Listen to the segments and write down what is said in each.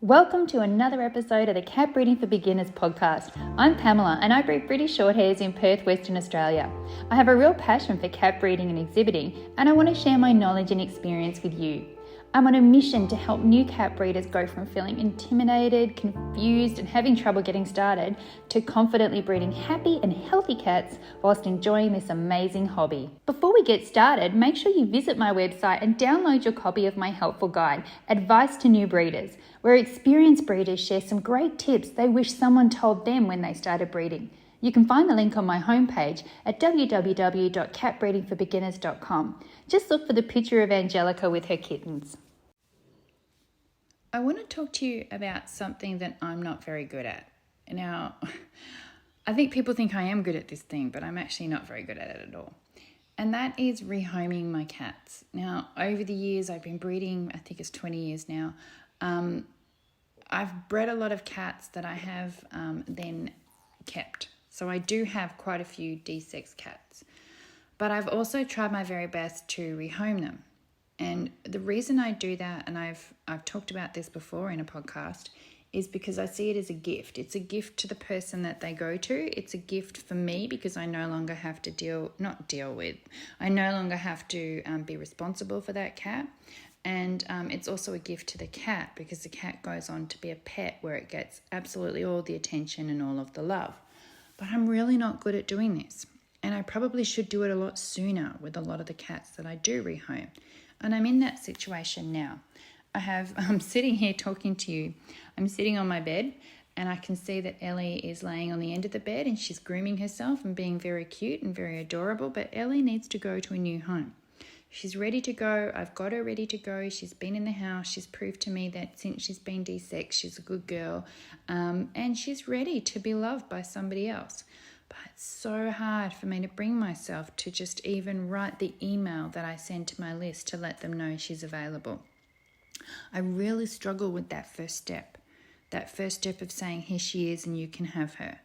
Welcome to another episode of the Cat Breeding for Beginners podcast. I'm Pamela and I breed British Shorthairs in Perth, Western Australia. I have a real passion for cat breeding and exhibiting, and I want to share my knowledge and experience with you. I'm on a mission to help new cat breeders go from feeling intimidated, confused and having trouble getting started to confidently breeding happy and healthy cats whilst enjoying this amazing hobby. Before we get started, make sure you visit my website and download your copy of my helpful guide, Advice to New Breeders, where experienced breeders share some great tips they wish someone told them when they started breeding. You can find the link on my homepage at www.catbreedingforbeginners.com. Just look for the picture of Angelica with her kittens. I want to talk to you about something that I'm not very good at. Now, I think people think I am good at this thing, but I'm actually not very good at it at all. And that is rehoming my cats. Now, over the years, I've been breeding, I think it's 20 years now. I've bred a lot of cats that I have then kept. So I do have quite a few de-sexed cats. But I've also tried my very best to rehome them. And the reason I do that, and I've talked about this before in a podcast, is because I see it as a gift. It's a gift to the person that they go to. It's a gift for me because I no longer have to I no longer have to be responsible for that cat. And it's also a gift to the cat because the cat goes on to be a pet where it gets absolutely all the attention and all of the love. But I'm really not good at doing this. And I probably should do it a lot sooner with a lot of the cats that I do rehome. And I'm in that situation now. I'm sitting here talking to you. I'm sitting on my bed and I can see that Ellie is laying on the end of the bed and she's grooming herself and being very cute and very adorable. But Ellie needs to go to a new home. She's ready to go. I've got her ready to go. She's been in the house. She's proved to me that since she's been de-sexed, she's a good girl. And she's ready to be loved by somebody else. But it's so hard for me to bring myself to just even write the email that I send to my list to let them know she's available. I really struggle with that first step of saying, here she is and you can have her.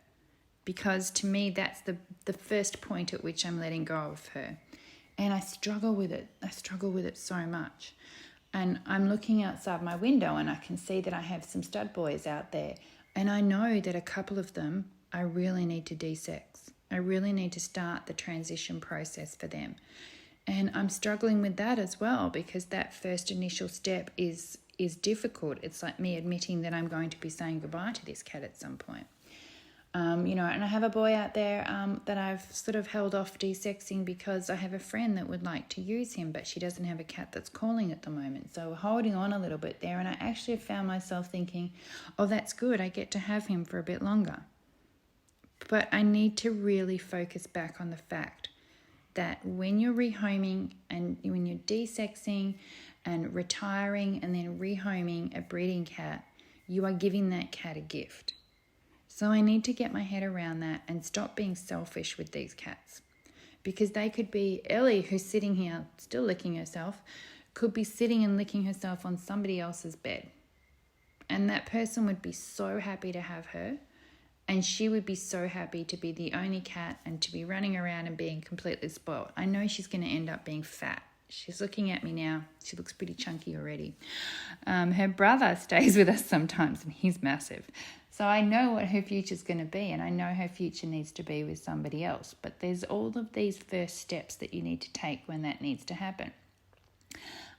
Because to me, that's the first point at which I'm letting go of her. And I struggle with it. I struggle with it so much. And I'm looking outside my window and I can see that I have some stud boys out there. And I know that a couple of them I really need to de-sex. I really need to start the transition process for them. And I'm struggling with that as well because that first initial step is difficult. It's like me admitting that I'm going to be saying goodbye to this cat at some point. And I have a boy out there that I've sort of held off de-sexing because I have a friend that would like to use him, but she doesn't have a cat that's calling at the moment. So we're holding on a little bit there. And I actually found myself thinking, oh, that's good. I get to have him for a bit longer. But I need to really focus back on the fact that when you're rehoming and when you're de-sexing and retiring and then rehoming a breeding cat, you are giving that cat a gift. So I need to get my head around that and stop being selfish with these cats. Because they could be Ellie, who's sitting here still licking herself, could be sitting and licking herself on somebody else's bed. And that person would be so happy to have her. And she would be so happy to be the only cat and to be running around and being completely spoiled. I know she's going to end up being fat. She's looking at me now. She looks pretty chunky already. Her brother stays with us sometimes and he's massive. So I know what her future's going to be and I know her future needs to be with somebody else. But there's all of these first steps that you need to take when that needs to happen.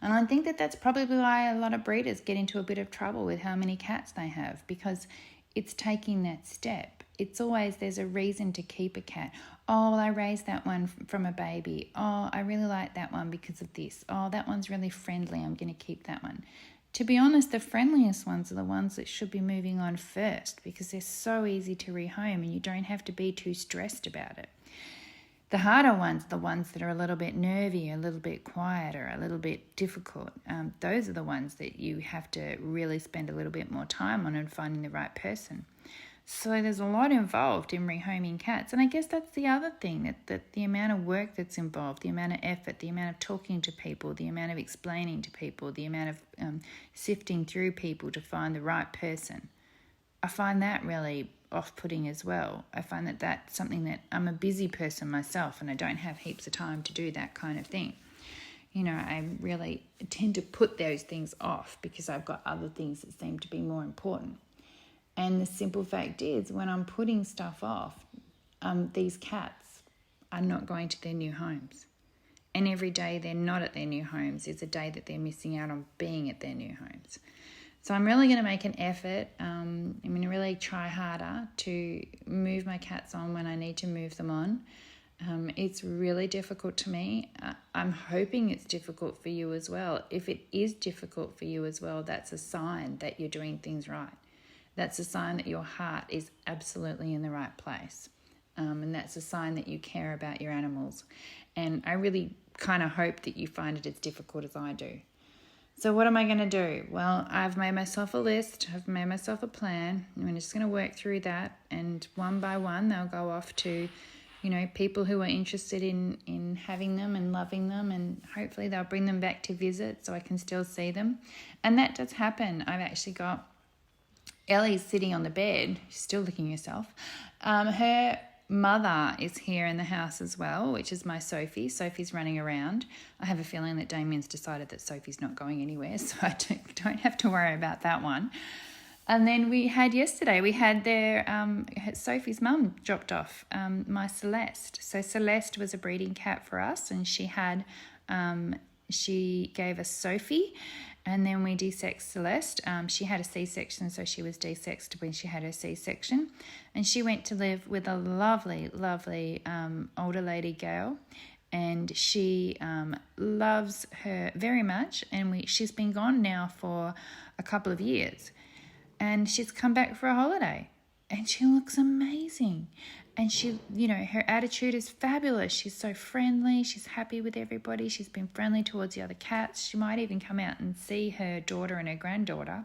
And I think that that's probably why a lot of breeders get into a bit of trouble with how many cats they have because it's taking that step. It's always there's a reason to keep a cat. Oh, well, I raised that one from a baby. Oh, I really like that one because of this. Oh, that one's really friendly. I'm going to keep that one. To be honest, the friendliest ones are the ones that should be moving on first because they're so easy to rehome and you don't have to be too stressed about it. The harder ones, the ones that are a little bit nervy, a little bit quieter, a little bit difficult, those are the ones that you have to really spend a little bit more time on and finding the right person. So there's a lot involved in rehoming cats. And I guess that's the other thing, that the amount of work that's involved, the amount of effort, the amount of talking to people, the amount of explaining to people, the amount of sifting through people to find the right person. I find that really off-putting as well. I find that that's something that I'm a busy person myself and I don't have heaps of time to do that kind of thing. I really tend to put those things off because I've got other things that seem to be more important. And the simple fact is, when I'm putting stuff off, these cats are not going to their new homes. And every day they're not at their new homes is a day that they're missing out on being at their new homes. So I'm really going to make an effort. I'm going to really try harder to move my cats on when I need to move them on. It's really difficult to me. I'm hoping it's difficult for you as well. If it is difficult for you as well, that's a sign that you're doing things right. That's a sign that your heart is absolutely in the right place. And that's a sign that you care about your animals. And I really kind of hope that you find it as difficult as I do. So what am I going to do? Well, I've made myself a list. I've made myself a plan. I'm just going to work through that. And one by one, they'll go off to, people who are interested in having them and loving them. And hopefully they'll bring them back to visit so I can still see them. And that does happen. I've actually got Ellie's sitting on the bed. She's still licking herself. Her mother is here in the house as well, which is my Sophie. Sophie's running around. I have a feeling that Damien's decided that Sophie's not going anywhere, so I don't have to worry about that one. And then we had their Sophie's mum dropped off, my Celeste. So Celeste was a breeding cat for us, and she gave us Sophie. And then we desexed Celeste. She had a C-section, so she was desexed when she had her C-section. And she went to live with a lovely, lovely older lady girl. And she loves her very much. And she's been gone now for a couple of years. And she's come back for a holiday. And she looks amazing. And she, her attitude is fabulous. She's so friendly. She's happy with everybody. She's been friendly towards the other cats. She might even come out and see her daughter and her granddaughter.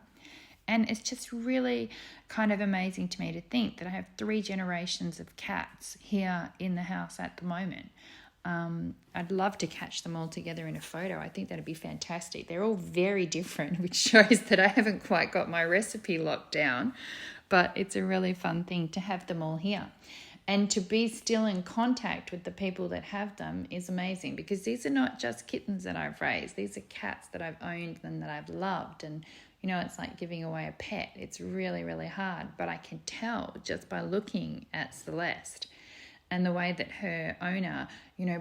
And it's just really kind of amazing to me to think that I have 3 generations of cats here in the house at the moment. I'd love to catch them all together in a photo. I think that'd be fantastic. They're all very different, which shows that I haven't quite got my recipe locked down. But it's a really fun thing to have them all here. And to be still in contact with the people that have them is amazing, because these are not just kittens that I've raised. These are cats that I've owned and that I've loved. And, it's like giving away a pet. It's really, really hard. But I can tell just by looking at Celeste and the way that her owner,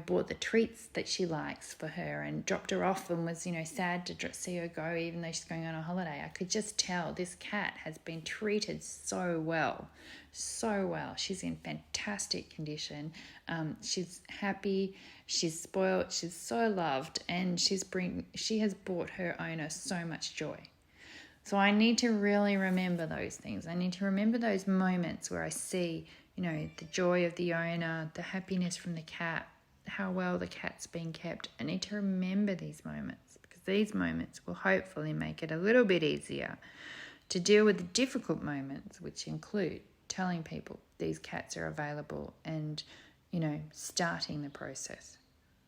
bought the treats that she likes for her and dropped her off and was, sad to see her go even though she's going on a holiday. I could just tell this cat has been treated so well. So well. She's in fantastic condition. She's happy. She's spoiled. She's so loved, and she has brought her owner so much joy. So I need to really remember those things. I need to remember those moments where I see, the joy of the owner, the happiness from the cat, how well the cat's been kept. I need to remember these moments, because these moments will hopefully make it a little bit easier to deal with the difficult moments, which include telling people these cats are available and, starting the process,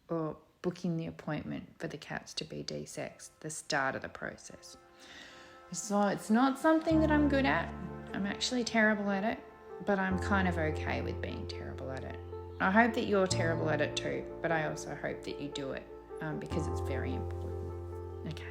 or booking the appointment for the cats to be desexed, the start of the process. So it's not something that I'm good at. I'm actually terrible at it, but I'm kind of okay with being terrible at it. I hope that you're terrible at it too, but I also hope that you do it because it's very important. Okay.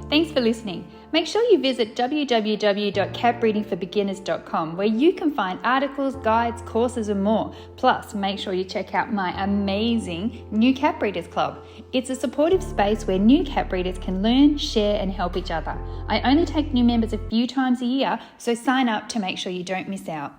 Thanks for listening. Make sure you visit www.catbreedingforbeginners.com, where you can find articles, guides, courses and more. Plus, make sure you check out my amazing New Cat Breeders Club. It's a supportive space where new cat breeders can learn, share and help each other. I only take new members a few times a year, so sign up to make sure you don't miss out.